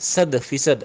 100%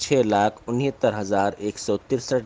6,69,163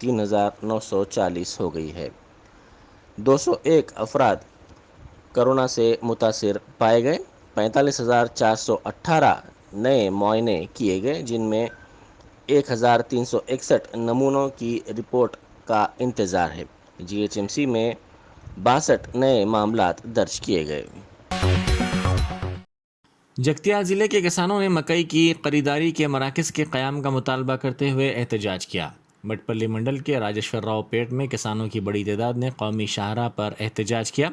3,940 ہو گئی ہے۔ 201 افراد کرونا سے متاثر پائے گئے۔ 45,418 نئے معائنے کیے گئے، جن میں 1,361 نمونوں کی رپورٹ کا انتظار ہے۔ جی ایچ ایم سی میں 62 نئے معاملات درج کیے گئے۔ جگتیال ضلع کے کسانوں نے مکئی کی خریداری کے مراکز کے قیام کا مطالبہ کرتے ہوئے احتجاج کیا۔ مٹپلی منڈل کے راجیشور راؤ پیٹ میں کسانوں کی بڑی تعداد نے قومی شاہراہ پر احتجاج کیا۔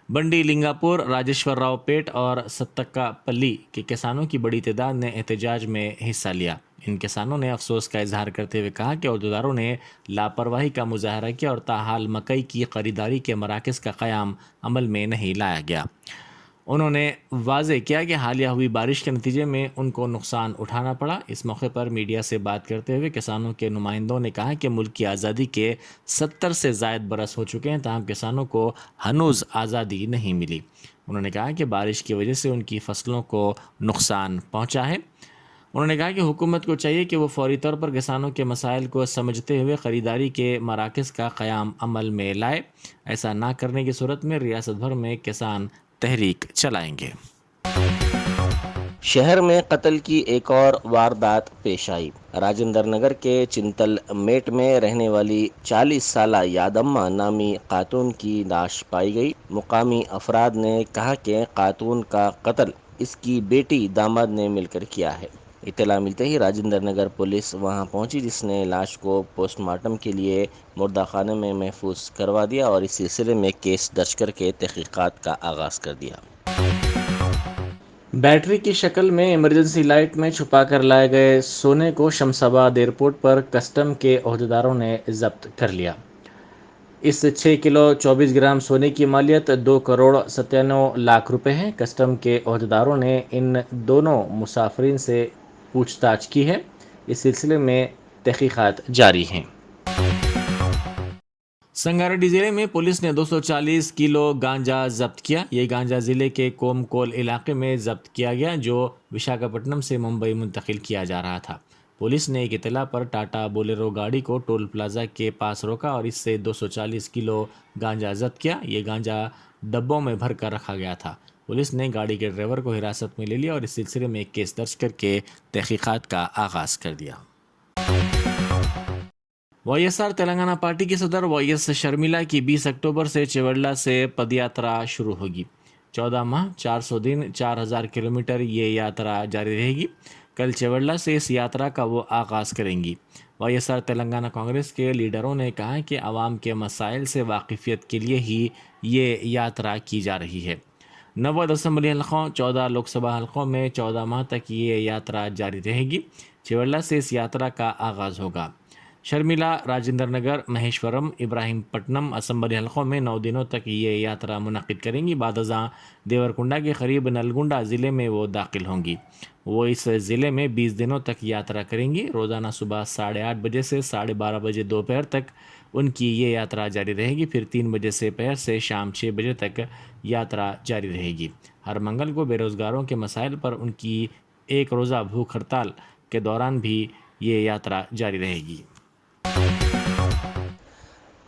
بنڈی لنگاپور، راجیشور راؤ پیٹ اور ستکا پلی کے کسانوں کی بڑی تعداد نے احتجاج میں حصہ لیا۔ ان کسانوں نے افسوس کا اظہار کرتے ہوئے کہا کہ عہدیداروں نے لاپرواہی کا مظاہرہ کیا اور تاحال مکئی کی خریداری کے مراکز کا قیام عمل میں نہیں لایا گیا۔ انہوں نے واضح کیا کہ حالیہ ہوئی بارش کے نتیجے میں ان کو نقصان اٹھانا پڑا۔ اس موقع پر میڈیا سے بات کرتے ہوئے کسانوں کے نمائندوں نے کہا کہ ملک کی آزادی کے 70 سے زائد برس ہو چکے ہیں، تاہم کسانوں کو ہنوز آزادی نہیں ملی۔ انہوں نے کہا کہ بارش کی وجہ سے ان کی فصلوں کو نقصان پہنچا ہے۔ انہوں نے کہا کہ حکومت کو چاہیے کہ وہ فوری طور پر کسانوں کے مسائل کو سمجھتے ہوئے خریداری کے مراکز کا قیام عمل میں لائے۔ ایسا نہ کرنے کی صورت میں ریاست بھر میں کسان تحریک چلائیں گے۔ شہر میں قتل کی ایک اور واردات پیش آئی۔ راجندر نگر کے چنتل میٹ میں رہنے والی 40 سالہ یادمہ نامی خاتون کی لاش پائی گئی۔ مقامی افراد نے کہا کہ خاتون کا قتل اس کی بیٹی داماد نے مل کر کیا ہے۔ اطلاع ملتے ہی راجندر نگر پولیس وہاں پہنچی، جس نے لاش کو پوسٹ مارٹم کے لیے مردہ خانے میں محفوظ کروا دیا اور اس سلسلے میں کیس درج کر کے تحقیقات کا آغاز کر دیا۔ بیٹری کی شکل میں ایمرجنسی لائٹ میں چھپا کر لائے گئے سونے کو شمس آباد ایئرپورٹ پر کسٹم کے عہدیداروں نے ضبط کر لیا۔ اس 6 کلو 24 گرام سونے کی مالیت 2 کروڑ 97 لاکھ روپے ہے۔ کسٹم کے عہدیداروں نے ان دونوں مسافرین سے پوچھ تاچھ کی ہے۔ اس سلسلے میں تحقیقات جاری ہیں۔ سنگاریڈی ضلع میں پولیس نے 240 کلو گانجا ضبط کیا۔ یہ گانجا ضلع کے کوم کول علاقے میں ضبط کیا گیا، جو وشاکھاپٹنم سے ممبئی منتقل کیا جا رہا تھا۔ پولیس نے ایک اطلاع پر ٹاٹا بولیرو گاڑی کو ٹول پلازا کے پاس روکا اور اس سے 240 کلو گانجا ضبط کیا۔ یہ گانجا ڈبوں میں بھر کر رکھا گیا تھا۔ پولیس نے گاڑی کے ڈرائیور کو حراست میں لے لیا اور اس سلسلے میں ایک کیس درج کر کے تحقیقات کا آغاز کر دیا۔ وائی ایس آر تلنگانہ پارٹی کی صدر وائی ایس شرمیلا کی 20 اکتوبر سے چیوڑلہ سے پد یاترا شروع ہوگی۔ 14 ماہ 400 دن 4000 کلومیٹر یہ یاترا جاری رہے گی۔ کل چیوڑلہ سے اس یاترا کا وہ آغاز کریں گی۔ وائی ایس آر تلنگانہ کانگریس کے لیڈروں نے کہا کہ عوام کے مسائل سے واقفیت کے لیے ہی یہ یاترا کی جا رہی ہے۔ 90 اسمبلی حلقوں 14 لوک سبھا حلقوں میں 14 ماہ تک یہ یاترا جاری رہے گی۔ چیوڑلہ سے اس یاترا کا آغاز ہوگا۔ شرمیلا راجندر نگر، مہیشورم، ابراہیم پٹنم اسمبلی حلقوں میں 9 دنوں تک یہ یاترا منعقد کریں گی۔ بعد ازاں دیورکنڈا کے قریب نلگنڈا ضلع میں وہ داخل ہوں گی۔ وہ اس ضلع میں 20 دنوں تک یاترا کریں گی۔ روزانہ صبح 8:30 بجے سے 12:30 بجے دوپہر تک ان کی یہ یاترا جاری رہے گی، پھر 3 بجے سے پہر سے شام 6 بجے تک یاترا جاری رہے گی۔ ہر منگل کو بے روزگاروں کے مسائل پر ان کی ایک روزہ بھوک ہڑتال کے دوران بھی یہ یاترا جاری رہے گی۔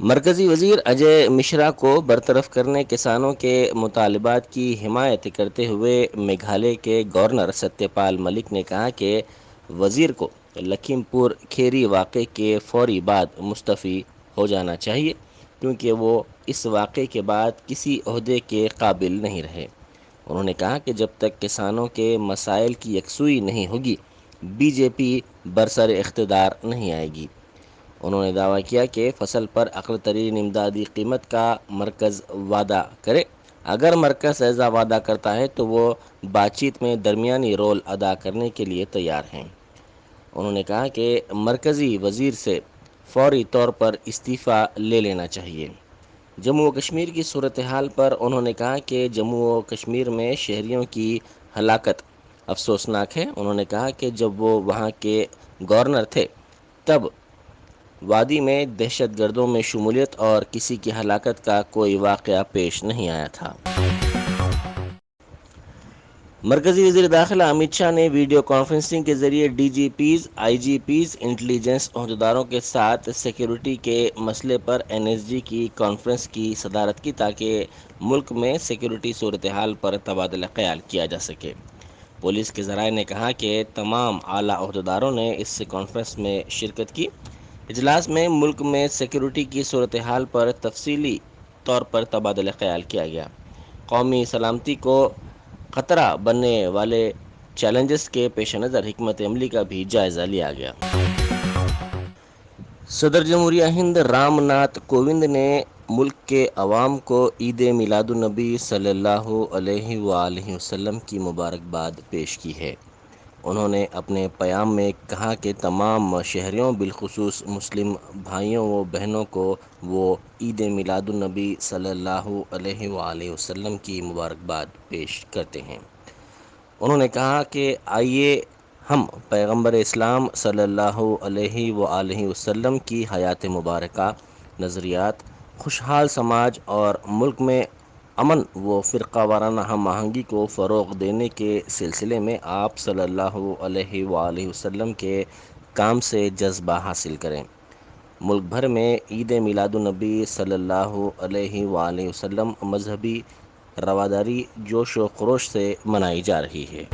مرکزی وزیر اجے مشرا کو برطرف کرنے کسانوں کے مطالبات کی حمایت کرتے ہوئے میگھالیہ کے گورنر ستیہ پال ملک نے کہا کہ وزیر کو لکھیم پور کھیری واقعے کے فوری بعد مستعفی ہو جانا چاہیے، کیونکہ وہ اس واقعے کے بعد کسی عہدے کے قابل نہیں رہے۔ انہوں نے کہا کہ جب تک کسانوں کے مسائل کی یکسوئی نہیں ہوگی، بی جے پی برسر اقتدار نہیں آئے گی۔ انہوں نے دعویٰ کیا کہ فصل پر اقل ترین امدادی قیمت کا مرکز وعدہ کرے۔ اگر مرکز ایسا وعدہ کرتا ہے تو وہ بات چیت میں درمیانی رول ادا کرنے کے لیے تیار ہیں۔ انہوں نے کہا کہ مرکزی وزیر سے فوری طور پر استعفیٰ لے لینا چاہیے۔ جموں و کشمیر کی صورتحال پر انہوں نے کہا کہ جموں و کشمیر میں شہریوں کی ہلاکت افسوسناک ہے۔ انہوں نے کہا کہ جب وہ وہاں کے گورنر تھے تب وادی میں دہشت گردوں میں شمولیت اور کسی کی ہلاکت کا کوئی واقعہ پیش نہیں آیا تھا۔ مرکزی وزیر داخلہ امت شاہ نے ویڈیو کانفرنسنگ کے ذریعے ڈی جی پیز، آئی جی پیز، انٹیلیجنس عہدیداروں کے ساتھ سیکیورٹی کے مسئلے پر این ایس جی کی کانفرنس کی صدارت کی تاکہ ملک میں سیکیورٹی صورتحال پر تبادلہ خیال کیا جا سکے۔ پولیس کے ذرائع نے کہا کہ تمام اعلیٰ عہدیداروں نے اس کانفرنس میں شرکت کی۔ اجلاس میں ملک میں سیکیورٹی کی صورتحال پر تفصیلی طور پر تبادلہ خیال کیا گیا۔ قومی سلامتی کو خطرہ بننے والے چیلنجز کے پیش نظر حکمت عملی کا بھی جائزہ لیا گیا۔ صدر جمہوریہ ہند رام ناتھ کووند نے ملک کے عوام کو عید میلاد النبی صلی اللہ علیہ وآلہ وسلم کی مبارکباد پیش کی ہے۔ انہوں نے اپنے پیام میں کہا کہ تمام شہریوں بالخصوص مسلم بھائیوں و بہنوں کو وہ عید میلاد النبی صلی اللہ علیہ وآلہ وسلم کی مبارکباد پیش کرتے ہیں۔ انہوں نے کہا کہ آئیے ہم پیغمبر اسلام صلی اللہ علیہ وآلہ وسلم کی حیات مبارکہ، نظریات، خوشحال سماج اور ملک میں امن و فرقہ وارانہ ہم آہنگی کو فروغ دینے کے سلسلے میں آپ صلی اللہ علیہ وآلہ وسلم کے کام سے جذبہ حاصل کریں۔ ملک بھر میں عید میلاد النبی صلی اللہ علیہ وآلہ وسلم مذہبی رواداری جوش و خروش سے منائی جا رہی ہے۔